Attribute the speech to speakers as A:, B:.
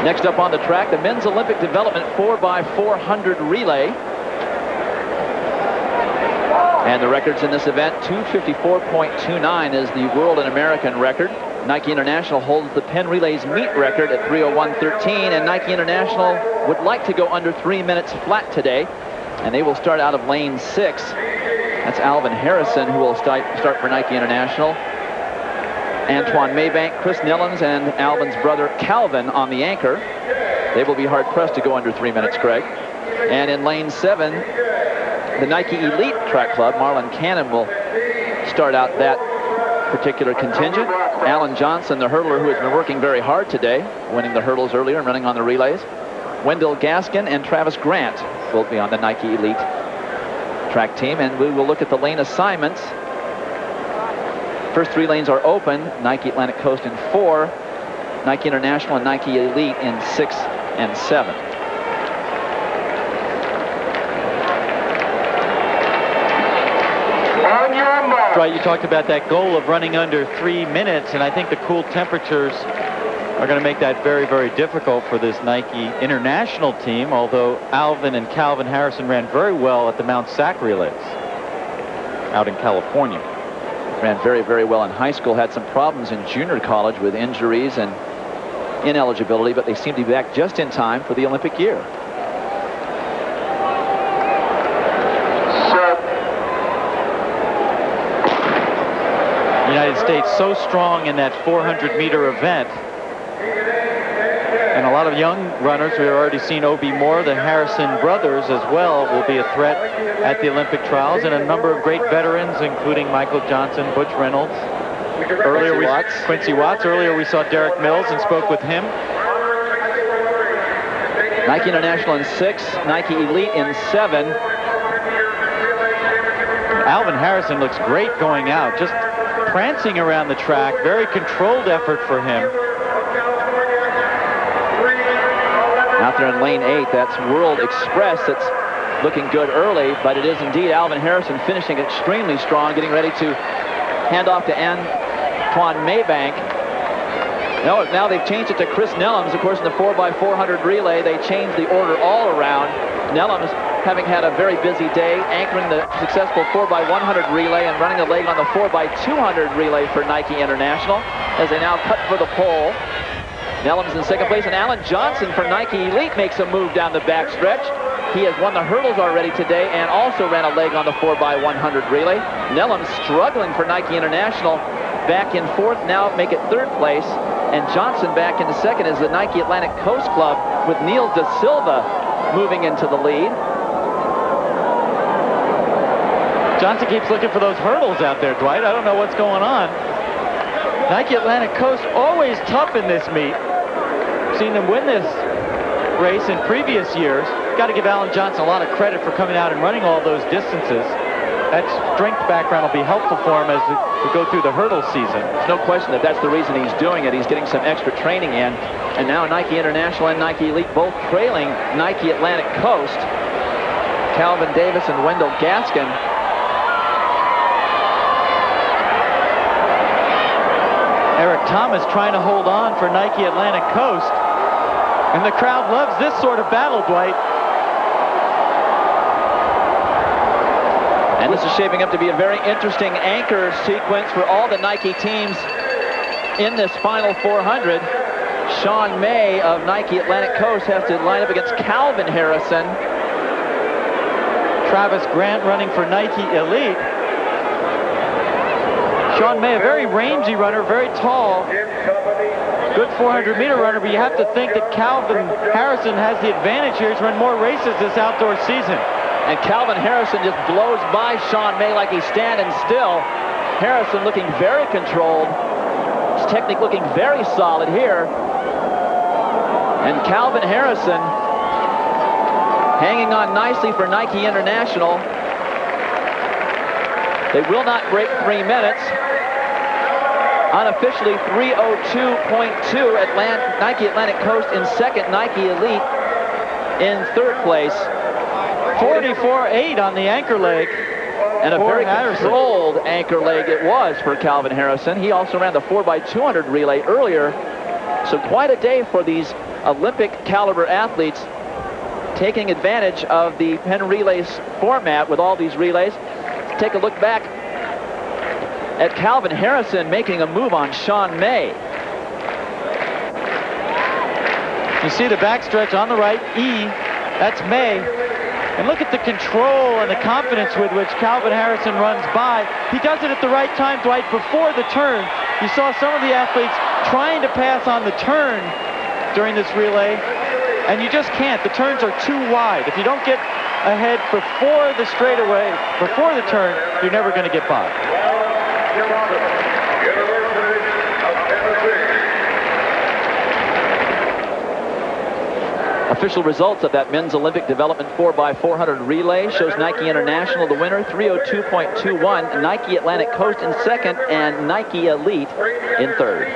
A: Next up on the track, the men's Olympic development 4x400 relay. And the records in this event, 2:54.29 is the world and American record. Nike International holds the Penn Relays meet record at 3:01.13, and Nike International would like to go under 3 minutes flat today, and they will start out of lane 6. That's Alvin Harrison, who will start for Nike International. Antoine Maybank, Chris Nelloms, and Alvin's brother Calvin on the anchor. They will be hard-pressed to go under 3 minutes, Craig. And in lane 7, the Nike Elite Track Club, Marlon Cannon, will start out that particular contingent. Alan Johnson, the hurdler who has been working very hard today, winning the hurdles earlier and running on the relays. Wendell Gaskin and Travis Grant will be on the Nike Elite track team, and we will look at the lane assignments. First 3 lanes are open. Nike Atlantic Coast in 4, Nike International and Nike Elite in 6 and 7.
B: Right, you talked about that goal of running under 3 minutes, and I think the cool temperatures are going to make that very, very difficult for this Nike International team, although Alvin and Calvin Harrison ran very well at the Mount Sac relays out in California.
A: Ran very, very well in high school, had some problems in junior college with injuries and ineligibility, but they seem to be back just in time for the Olympic year.
B: The United States so strong in that 400-meter event. And a lot of young runners. We've already seen O.B. Moore, the Harrison brothers as well, will be a threat at the Olympic trials, and a number of great veterans, including Michael Johnson, Butch Reynolds. Quincy Watts. Earlier we saw Derek Mills and spoke with him.
A: Nike International in 6, Nike Elite in 7.
B: Alvin Harrison looks great going out, just prancing around the track. Very controlled effort for him.
A: Out there in lane 8, that's World Express. That's looking good early, but it is indeed Alvin Harrison finishing extremely strong, getting ready to hand off to Antoine Maybank. Now they've changed it to Chris Nelloms. Of course, in the 4x400 relay, they changed the order all around. Nelloms, having had a very busy day, anchoring the successful 4x100 relay and running a leg on the 4x200 relay for Nike International, as they now cut for the pole. Nelloms in second place, and Alan Johnson for Nike Elite makes a move down the backstretch. He has won the hurdles already today and also ran a leg on the 4x100 relay. Nelloms struggling for Nike International, back in 4th, now make it 3rd place. And Johnson back into 2nd as the Nike Atlantic Coast Club, with Neil DeSilva moving into the lead.
B: Johnson keeps looking for those hurdles out there, Dwight. I don't know what's going on. Nike Atlantic Coast always tough in this meet. Seen them win this race in previous years. Got to give Alan Johnson a lot of credit for coming out and running all those distances. That strength background will be helpful for him as we go through the hurdle season.
A: There's no question that that's the reason he's doing it. He's getting some extra training in. And now Nike International and Nike Elite both trailing Nike Atlantic Coast. Calvin Davis and Wendell Gaskin.
B: Eric Thomas trying to hold on for Nike Atlantic Coast. And the crowd loves this sort of battle, Dwight.
A: And this is shaping up to be a very interesting anchor sequence for all the Nike teams in this final 400. Sean Maye of Nike Atlantic Coast has to line up against Calvin Harrison.
B: Travis Grant running for Nike Elite. Sean Maye, a very rangy runner, very tall. Good 400-meter runner, but you have to think that Calvin Harrison has the advantage here. He's run more races this outdoor season.
A: And Calvin Harrison just blows by Sean Maye like he's standing still. Harrison looking very controlled. His technique looking very solid here. And Calvin Harrison hanging on nicely for Nike International. They will not break 3 minutes. Unofficially 3:02.2 at Nike Atlantic Coast in 2nd, Nike Elite in 3rd place.
B: 44.8 on the anchor leg.
A: And a very controlled anchor leg it was for Calvin Harrison. He also ran the 4x200 relay earlier So quite a day for these Olympic caliber athletes, taking advantage of the Penn Relays format with all these relays. Take a look back at Calvin Harrison making a move on Sean Maye.
B: You see the backstretch on the right, E, that's Maye. And look at the control and the confidence with which Calvin Harrison runs by. He does it at the right time, Dwight, before the turn. You saw some of the athletes trying to pass on the turn during this relay, and you just can't. The turns are too wide. If you don't get ahead before the straightaway, before the turn, you're never going to get by.
A: Official results of that men's Olympic development 4x400 relay shows Nike International the winner, 3:02.21, Nike Atlantic Coast in second, and Nike Elite in third.